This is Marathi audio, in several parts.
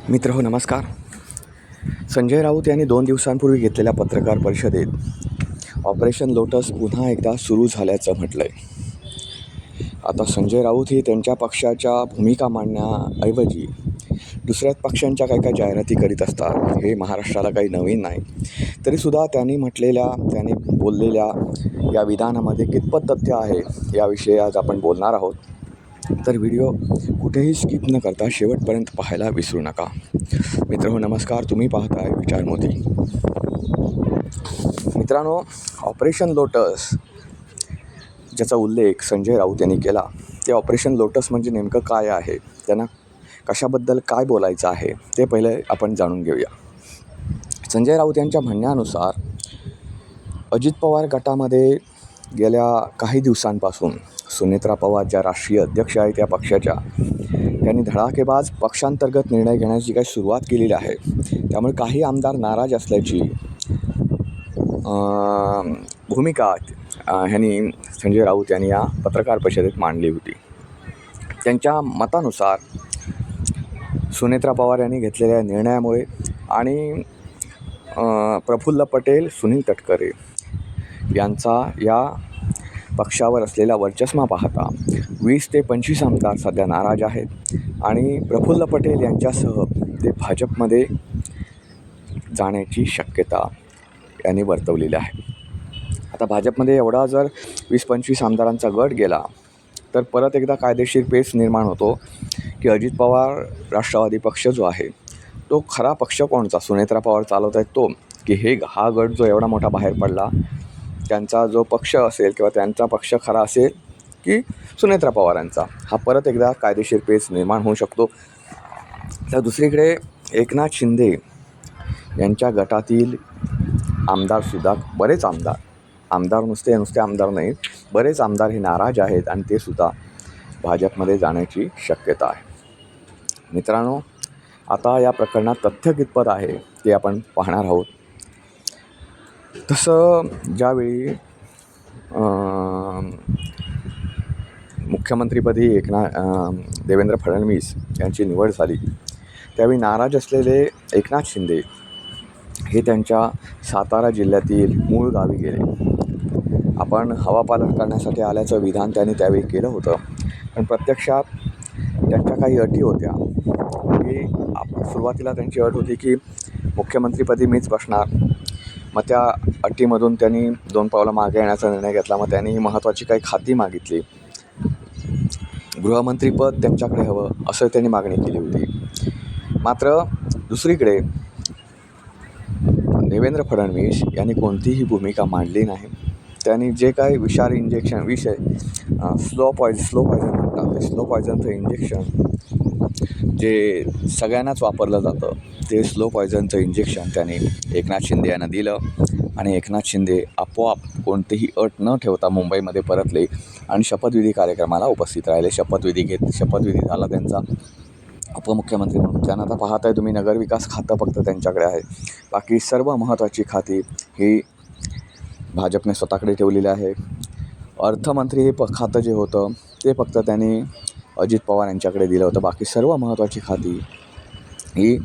मित्र नमस्कार. संजय राऊत यांनी 2 दिवसांपूर्वी घेतलेल्या पत्रकार परिषदेत ऑपरेशन लोटस पुन्हा एकदा सुरू झाल्याचं म्हटलं आहे. आता संजय राऊत ही त्यांच्या पक्षाच्या भूमिका मांडण्याऐवजी दुसऱ्याच पक्षांच्या काही जाहिराती करीत असतात. हे महाराष्ट्राला काही नवीन नाही. तरीसुद्धा त्यांनी बोललेल्या या विधानामध्ये कितपत तथ्य आहे याविषयी आज आपण बोलणार आहोत. तर व्हिडिओ कुठेही स्किप न करता शेवटपर्यंत पाहायला विसरू नका. मित्रांनो नमस्कार. तुम्ही पाहताय विचार मोदी. मित्रांनो, ऑपरेशन लोटस ज्याचा उल्लेख संजय राऊत यांनी केला, ते ऑपरेशन लोटस म्हणजे नेमकं काय आहे, त्यांना कशाबद्दल काय बोलायचं आहे ते पहिले आपण जाणून घेऊया. संजय राऊत यांच्या म्हणण्यानुसार अजित पवार गटामध्ये गेल्या काही दिवसांपासून सुनेत्रा पवार ज्या राष्ट्रीय अध्यक्ष आहेत त्या पक्षाच्या, त्यांनी धडाकेबाज पक्षांतर्गत निर्णय घेण्याची काही सुरुवात केलेली आहे. त्यामुळे काही आमदार नाराज असल्याची भूमिका ह्यांनी संजय राऊत यांनी या पत्रकार परिषदेत मांडली होती. त्यांच्या मतानुसार सुनेत्रा पवार यांनी घेतलेल्या निर्णयामुळे आणि प्रफुल्ल पटेल, सुनील तटकरे यांचा या पक्षावर असलेला वर्चस्व पाहता 20 ते 25 आमदार सध्या नाराज आहेत आणि प्रफुल्ल पटेल यांच्यासह ते भाजपमध्ये जाण्याची शक्यता यांनी वर्तवलेली आहे. आता भाजपमध्ये एवढा जर 20-25 आमदारांचा गट गेला तर परत एकदा कायदेशीर पेच निर्माण होतो की अजित पवार राष्ट्रवादी पक्ष जो आहे तो खरा पक्ष कोणता, सुनेत्रा पवार चालवत आहेत तो, की हा गट जो एवढा मोठा बाहेर पडला त्यांचा जो पक्ष असेल किंवा त्यांचा पक्ष खरा असेल की सुनेत्रा पवारांचा, हा परत एकदा कायदेशीर पेच निर्माण होऊ शकतो. तर दुसरीकडे एकनाथ शिंदे यांच्या गटातील आमदारसुद्धा, बरेच आमदार नुसते आमदार नाहीत, बरेच आमदार हे नाराज आहेत आणि ते सुद्धा भाजपमध्ये जाण्याची शक्यता आहे. मित्रांनो, आता या प्रकरणात तथ्य कितपत आहे ते आपण पाहणार आहोत. तसं ज्यावेळी मुख्यमंत्रीपदी देवेंद्र फडणवीस यांची निवड झाली त्यावेळी नाराज असलेले एकनाथ शिंदे हे त्यांच्या सातारा जिल्ह्यातील मूळ गावी गेले. आपण हवापालट करण्यासाठी आल्याचं विधान त्यांनी त्यावेळी केलं होतं, पण प्रत्यक्षात त्यांच्या काही अटी होत्या की सुरुवातीला त्यांची अट होती की मुख्यमंत्रीपदी मीच बसणार. मग त्या अटीमधून त्यांनी 2 पावलं मागे येण्याचा निर्णय घेतला. मग त्यांनी महत्त्वाची काही खाती मागितली. गृहमंत्रीपद त्यांच्याकडे हवं असं त्यांनी मागणी केली होती. मात्र दुसरीकडे देवेंद्र फडणवीस यांनी कोणतीही भूमिका मांडली नाही. त्यांनी जे काही स्लो पॉयझन म्हणतात, ते स्लो पॉयझनचं इंजेक्शन जे सगळ्यांनाच वापरलं जातं, ते स्लो पॉयझनचं इंजेक्शन त्यांनी एकनाथ शिंदे यांना दिलं आणि एकनाथ शिंदे आपोआप कोणतीही अट न ठेवता मुंबईमध्ये परतले आणि शपथविधी कार्यक्रमाला उपस्थित राहिले. शपथविधी झाला त्यांचा उपमुख्यमंत्री म्हणून. त्यांना आता पाहताय तुम्ही, नगरविकास खातं फक्त त्यांच्याकडे आहे. बाकी सर्व महत्त्वाची खाती ही भाजपने स्वतःकडे ठेवलेली आहे. अर्थमंत्री हे खातं जे होतं ते फक्त त्यांनी अजित पवार यांच्याकडे दिलं होतं. बाकी सर्व महत्त्वाची खाती ही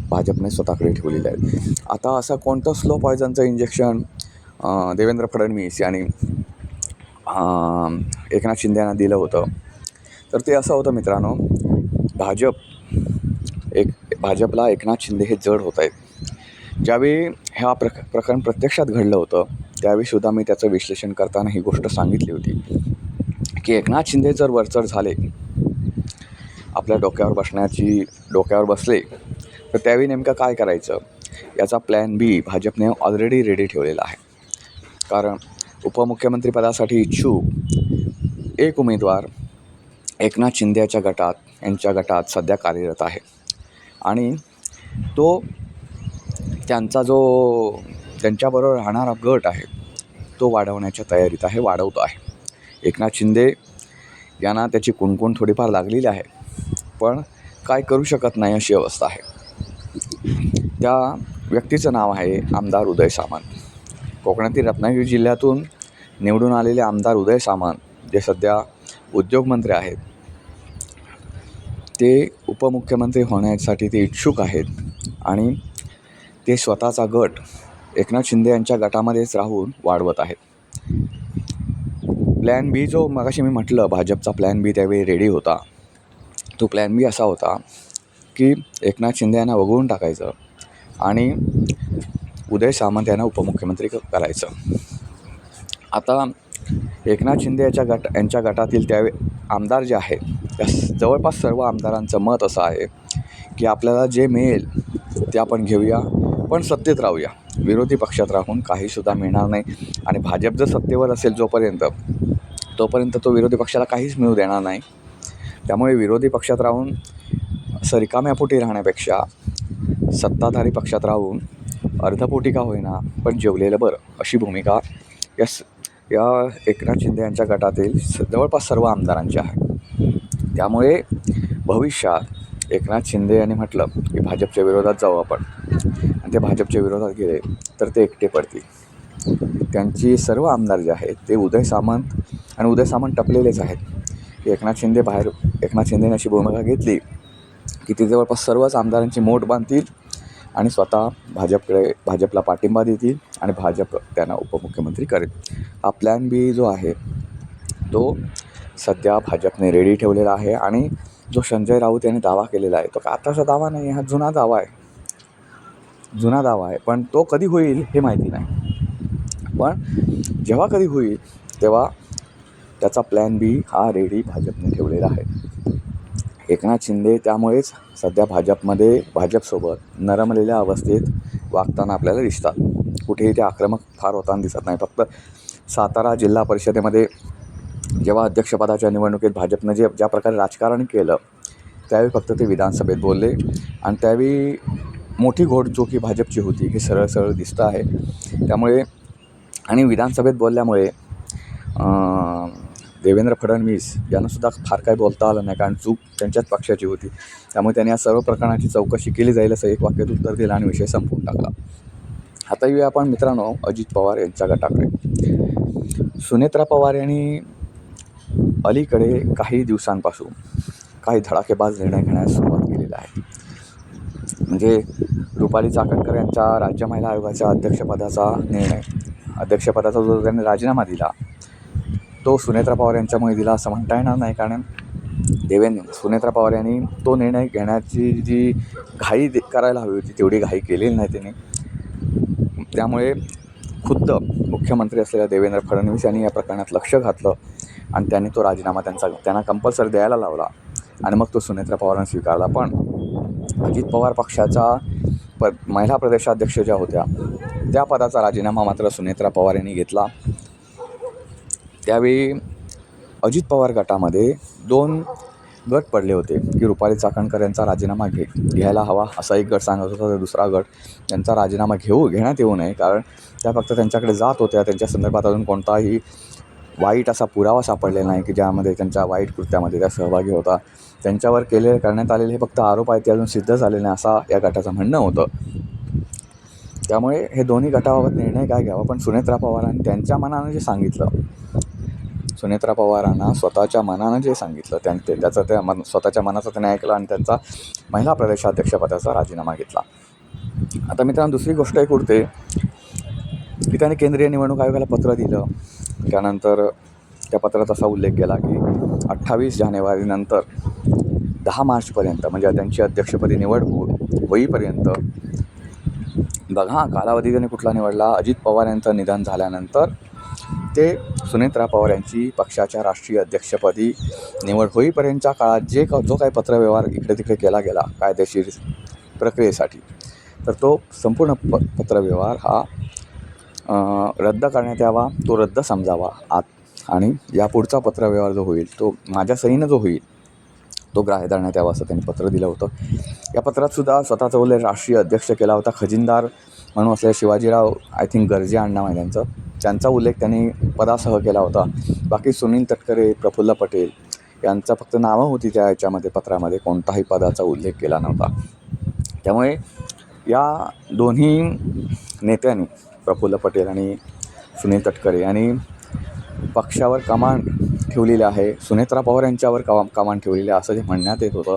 भाजपने स्वतःकडे ठेवलेली आहेत. आता असं कोणतं स्लो पॉयझनचं इंजेक्शन देवेंद्र फडणवीस यांनी एकनाथ शिंदे यांना दिलं होतं, तर ते असं होतं मित्रांनो, भाजपला एकनाथ शिंदे हे जड होत आहेत. ज्यावेळी प्रकरण प्रत्यक्षात घडलं होतं त्यावेळीसुद्धा मी त्याचं विश्लेषण करताना ही गोष्ट सांगितली होती की एकनाथ शिंदे जर वरचढ झाले, आपल्या डोक्यावर बसले, तर त्यावेळी नेमकं काय करायचं याचा प्लॅन बी भाजपने ऑलरेडी रेडी ठेवलेला आहे. कारण उपमुख्यमंत्रीपदासाठी इच्छुक एक उमेदवार एकनाथ शिंदे यांच्या गटात सध्या कार्यरत आहे आणि तो त्यांच्याबरोबर राहणारा गट आहे तो वाढवण्याच्या तयारीत आहे, वाढवतो आहे. एकनाथ शिंदे यांना त्याची कुणकुण थोडीफार लागलेली आहे, पण काय करू शकत नाही अशी अवस्था आहे. त्या व्यक्तीचं नाव आहे आमदार उदय सामंत. कोकणातील रत्नागिरी जिल्ह्यातून निवडून आलेले आमदार उदय सामंत जे सध्या उद्योगमंत्री आहेत, ते उपमुख्यमंत्री होण्यासाठी ते इच्छुक आहेत आणि ते स्वतःचा गट एकनाथ शिंदे यांच्या गटामध्येच राहून वाढवत आहेत. प्लॅन बी जो मगाशी मी म्हटलं भाजपचा प्लॅन बी त्यावेळी रेडी होता, तो प्लॅन बी असा होता की एकनाथ शिंदे यांना वगळून टाकायचं आणि उदय सामंत यांना उपमुख्यमंत्री करायचं. आता एकनाथ शिंदे यांच्या गटातील त्यावेळी आमदार जे आहेत त्या जवळपास सर्व आमदारांचं मत असं आहे की आपल्याला जे मिळेल ते आपण घेऊया, पण सत्तेत राहूया. विरोधी पक्षात राहून काहीसुद्धा मिळणार नाही आणि भाजप जर सत्तेवर असेल तोपर्यंत तो विरोधी पक्षाला काहीच मिळू देणार नाही. त्यामुळे विरोधी पक्षात राहून असं रिकाम्यापोटी राहण्यापेक्षा सत्ताधारी पक्षात राहून अर्धपोटी का होईना पण जेवलेलं बरं, अशी भूमिका या एकनाथ शिंदे यांच्या गटातील जवळपास सर्व आमदारांची आहे. त्यामुळे भविष्यात एकनाथ शिंदे यांनी म्हटलं की भाजपच्या विरोधात जाऊ आपण आणि ते भाजपच्या विरोधात गेले तर ते एकटे पडतील. त्यांची सर्व आमदार जे आहेत ते उदय सामंत टपलेलेच आहेत की एकनाथ शिंदेने अशी भूमिका घेतली की ते जवळपास सर्वच आमदारांची मोठ बांधतील आणि स्वतः भाजपला पाठिंबा देतील आणि भाजप त्यांना उपमुख्यमंत्री करेल. हा प्लॅन बी जो आहे तो सध्या भाजपने रेडी ठेवलेला आहे आणि जो संजय राऊत यांनी दावा केलेला आहे तो का आताचा दावा नाही, हा जुना दावा आहे. पण तो कधी होईल हे माहिती नाही, पण जेव्हा कधी होईल तेव्हा त्याचा प्लॅन बी हा रेडी भाजपने ठेवलेला आहे. एकनाथ शिंदे त्यामुळेच सध्या भाजपसोबत नरमलेल्या अवस्थेत वागताना आपल्याला दिसतात. कुठेही ते आक्रमक फार होताना दिसत नाही. फक्त सातारा जिल्हा परिषदेमध्ये जेव्हा अध्यक्षपदाच्या निवडणुकीत भाजपनं ज्या प्रकारे राजकारण केलं त्यावेळी फक्त ते विधानसभेत बोलले आणि त्यावेळी मोठी घोडचूक ही भाजपची होती हे सरळ दिसतं आहे. त्यामुळे आणि विधानसभेत बोलल्यामुळे देवेंद्र फडणवीस यांनासुद्धा फार काही बोलता आलं नाही, कारण चूक त्यांच्याच पक्षाची होती. त्यामुळे त्यांनी या सर्व प्रकरणाची चौकशी केली जाईल असं एक वाक्यात उत्तर दिलं आणि विषय संपवून टाकला. आता येऊया आपण मित्रांनो अजित पवार यांच्या गटाकडे. सुनेत्रा पवार यांनी अलीकडे काही दिवसांपासून काही धडाकेबाज निर्णय घेण्यास सुरुवात केलेला आहे. म्हणजे रुपाली चाकणकर यांच्या राज्य महिला आयोगाच्या अध्यक्षपदाचा जो त्यांनी राजीनामा दिला तो सुनेत्रा पवार यांच्यामुळे दिला असं म्हणता येणार नाही, कारण सुनेत्रा पवार यांनी तो निर्णय घेण्याची जी घाई करायला हवी होती तेवढी घाई केलेली नाही त्यांनी. त्यामुळे खुद्द मुख्यमंत्री असलेल्या देवेंद्र फडणवीस यांनी या प्रकरणात लक्ष घातलं आणि त्यांनी तो राजीनामा त्यांना कंपल्सरी द्यायला लावला आणि मग तो सुनेत्रा पवारांनी स्वीकारला. पण अजित पवार पक्षाच्या महिला प्रदेशाध्यक्ष ज्या होत्या त्या पदाचा राजीनामा मात्र सुनेत्रा पवार यांनी घेतला. त्यावेळी अजित पवार गटामध्ये 2 गट पडले होते की रुपाली चाकणकर यांचा राजीनामा घ्यायला हवा असा एक गट सांगत होता, तर दुसरा गट त्यांचा राजीनामा घेण्यात येऊ नये, कारण त्या फक्त त्यांच्याकडे जात होत्या. त्यांच्या संदर्भात अजून कोणताही वाईट असा पुरावा सापडलेला नाही की ज्यामध्ये त्यांच्या वाईट कृत्यामध्ये त्या सहभागी होता. त्यांच्यावर करण्यात आलेले हे फक्त आरोप आहेत ते अजून सिद्ध झालेले नाही असा या गटाचं म्हणणं होतं. त्यामुळे हे दोन्ही गटाबाबत निर्णय काय घ्यावा, पण सुनेत्रा पवारांनी त्यांच्या मनानं जे सांगितलं, सुनेत्रा पवारांना स्वतःच्या मनानं जे सांगितलं स्वतःच्या मनाचं त्याने ऐकलं आणि त्यांचा महिला प्रदेशाध्यक्षपदाचा राजीनामा घेतला. आता मित्रांनो दुसरी गोष्ट एक उरते की त्याने केंद्रीय निवडणूक आयोगाला पत्र दिलं. त्यानंतर त्या पत्रात असा उल्लेख केला की 28 जानेवारीनंतर 10 मार्चपर्यंत म्हणजे त्यांची अध्यक्षपदी निवड होईपर्यंत बघा कालावधी त्यांनी कुठला निवडला, अजित पवार यांचं निधन झाल्यानंतर ते सुनेत्रा पवार यांची पक्षाच्या राष्ट्रीय अध्यक्षपदी निवड होईपर्यंतच्या काळात जो काही पत्रव्यवहार इकडे तिकडे केला गेला कायदेशीर प्रक्रियेसाठी, तर तो संपूर्ण पत्रव्यवहार हा रद्द करण्यात यावा, तो रद्द समजावा आणि यापुढचा पत्रव्यवहार जो होईल तो माझ्या सहीनं जो होईल तो ग्राह्य धरण्यात यावा असं त्यांनी पत्र दिलं होतं. या पत्रातसुद्धा स्वतःचा उल्लेख राष्ट्रीय अध्यक्ष केला होता. खजिनदार म्हणून असलेले शिवाजीराव गर्जे अण्णा आहे त्यांचा उल्लेख त्यांनी पदासह केला होता. बाकी सुनील तटकरे, प्रफुल्ल पटेल यांचा फक्त नावं होती त्या याच्यामध्ये पत्रामध्ये, कोणताही पदाचा उल्लेख केला नव्हता. त्यामुळे या दोन्ही नेत्यांनी प्रफुल्ल पटेल आणि सुनील तटकरे यांनी पक्षावर कमांड ठेवलेली आहे, सुनेत्रा पवार यांच्यावर कमांड ठेवलेली आहे असं जे म्हणण्यात येत होतं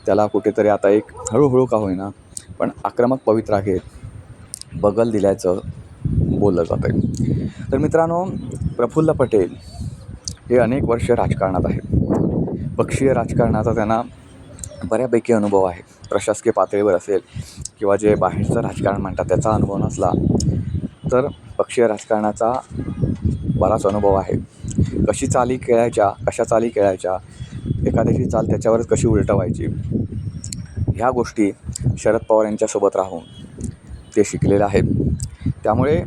त्याला कुठेतरी आता एक हळूहळू का होईना पण आक्रमक पवित्रा घेत बगल दिल्याचं बोललं जातं आहे. तर मित्रांनो, प्रफुल्ल पटेल हे अनेक वर्ष राजकारणात आहेत. पक्षीय राजकारणाचा त्यांना बऱ्यापैकी अनुभव आहे. प्रशासकीय पातळीवर असेल किंवा जे बाहेरचं राजकारण म्हणतात त्याचा अनुभव नसला तर पक्षीय राजकारणाचा बराच अनुभव आहे. कशा चाली खेळायच्या, एखाद्याची चाल त्याच्यावरच कशी उलटवायची, ह्या गोष्टी शरद पवार यांच्यासोबत राहून ते शिकलेले आहेत. त्यामुळे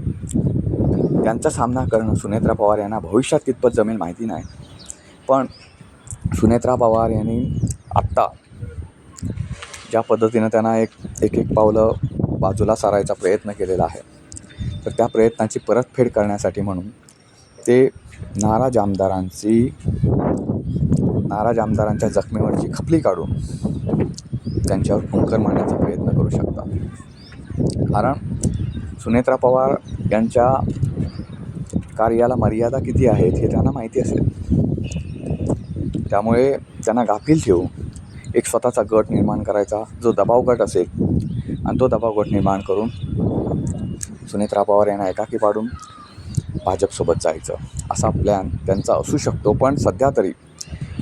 त्यांचा सामना करणं सुनेत्रा पवार यांना भविष्यात कितपत जमेल माहिती नाही. पण सुनेत्रा पवार यांनी आत्ता ज्या पद्धतीनं त्यांना एक पावलं बाजूला सारायचा प्रयत्न केलेला आहे, तर त्या प्रयत्नाची परतफेड करण्यासाठी म्हणून ते नाराज आमदारांच्या जखमेवरची खपली काढून त्यांच्यावर फुंकर मारण्याचा प्रयत्न करू शकतात. कारण सुनेत्रा पवार यांच्या कार्याला मर्यादा किती आहेत हे त्यांना माहिती असेल. त्यामुळे त्यांना गाफील ठेवून एक स्वतःचा गट निर्माण करायचा, जो दबाव गट असेल, आणि तो दबाव गट निर्माण करून सुनेत्रा पवार यांना एकाकी पाडून भाजपसोबत जायचं असा प्लॅन त्यांचा असू शकतो. पण सध्या तरी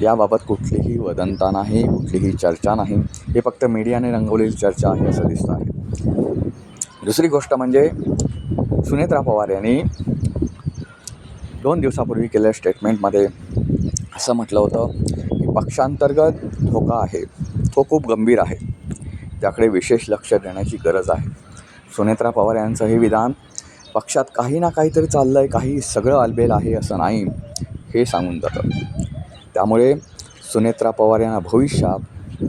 याबाबत कुठलीही वदंता नाही, कुठलीही चर्चा नाही. हे फक्त मीडियाने रंगवलेली चर्चा आहे असं दिसतं आहे. दुसरी गोष्ट म्हणजे सुनेत्रा पवार यांनी 2 दिवसापूर्वी केलेल्या स्टेटमेंटमध्ये असं म्हटलं होतं की पक्षांतर्गत धोका आहे, तो खूप गंभीर आहे, त्याकडे विशेष लक्ष देण्याची गरज आहे. सुनेत्रा पवार यांचं हे विधान पक्षात काही ना काहीतरी चाललं आहे, काही सगळं आलबेल आहे असं नाही, हे सांगून जातं. त्यामुळे सुनेत्रा पवार यांना भविष्यात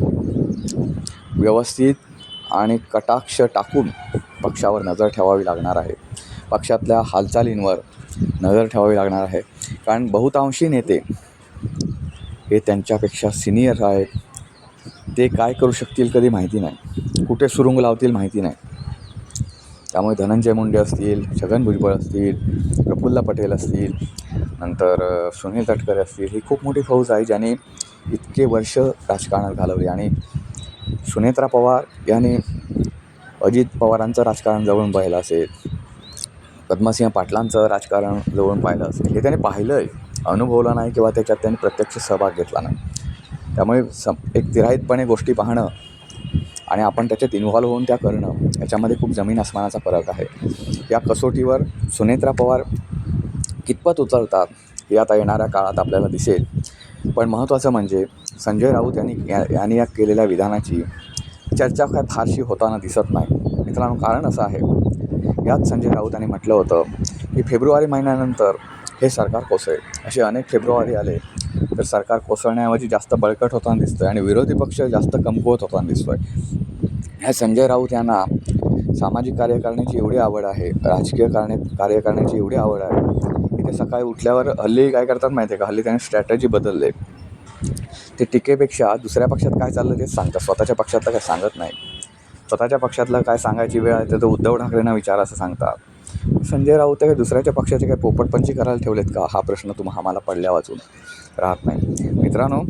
व्यवस्थित आणि कटाक्ष टाकून पक्षावर नजर ठेवावी लागणार आहे, पक्षातल्या हालचालींवर नजर ठेवावी लागणार आहे. कारण बहुतांशी नेते हे त्यांच्यापेक्षा सिनियर आहेत. ते काय करू शकतील कधी माहिती नाही, कुठे सुरुंग लावतील माहिती नाही. त्यामुळे धनंजय मुंडे असतील, छगन भुजबळ असतील, प्रफुल्ल पटेल असतील, नंतर सुनील तटकरे असतील, ही खूप मोठी फौज आहे ज्याने इतके वर्ष राजकारणात घालवले. आणि सुनेत्रा पवार यांनी अजित पवारांचं राजकारण जवळून पाहिलं असेल, पद्मसिंह पाटलांचं राजकारण जवळून पाहिलं असेल. हे त्याने पाहिलं आहे, अनुभवलं नाही किंवा त्याच्यात त्यांनी प्रत्यक्ष सहभाग घेतला नाही. त्यामुळे एक तिराहितपणे गोष्टी पाहणं आणि आपण त्याच्यात इन्व्हॉल्व होऊन त्या करणं, याच्यामध्ये खूप जमीन आसमानाचा फरक आहे. या कसोटीवर सुनेत्रा पवार कितपत उतरतात हे आता येणाऱ्या काळात आपल्याला दिसेल. पण महत्त्वाचं म्हणजे संजय राऊत यांनी या केलेल्या विधानाची चर्चा काय फारशी होताना दिसत नाही. मित्रांनो, कारण असं आहे, यात संजय राऊतांनी म्हटलं होतं की फेब्रुवारी महिन्यानंतर हे सरकार कोसळेल. असे अनेक फेब्रुवारी आले तर सरकार कोसळण्याऐवजी जास्त बळकट होताना दिसतं आहे आणि विरोधी पक्ष जास्त कमकुवत होताना दिसतो आहे. ह्या संजय राऊत यांना सामाजिक कार्य करण्याची एवढी आवड आहे, राजकीय कार्य करण्याची एवढी आवड आहे की ते सकाळी उठल्यावर हल्ली काय करतात माहिती आहे का, हल्ली त्यांनी स्ट्रॅटेजी बदलले. ते टीकेपेक्षा दुसऱ्या पक्षात काय चाललं तेच सांगतात, स्वतःच्या पक्षातलं काय सांगत नाही. स्वतःच्या पक्षातलं काय सांगायची वेळ आहे तर उद्धव ठाकरेंना विचार असं सांगतात. संजय राऊत हे दुसऱ्याच्या पक्षाचे काय पोपटपंची करायला ठेवलेत का, हा प्रश्न आम्हाला पडल्या वाचून राहत नाही. मित्रांनो,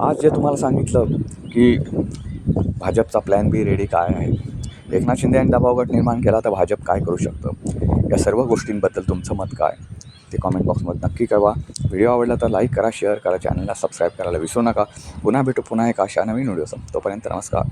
आज जे तुम्हाला सांगितलं की भाजपचा प्लॅन बी रेडी काय आहे, एकनाथ शिंदे यांनी दबावगट निर्माण केला तर भाजप काय करू शकतं, या सर्व गोष्टींबद्दल तुमचं मत काय ते कॉमेंट बॉक्समध्ये नक्की कळवा. व्हिडिओ आवडला तर लाईक करा, शेअर करा, चॅनलला सबस्क्राईब करायला विसरू नका. पुन्हा भेटू पुन्हा एक अशा नवीन व्हिडिओसह. तोपर्यंत नमस्कार.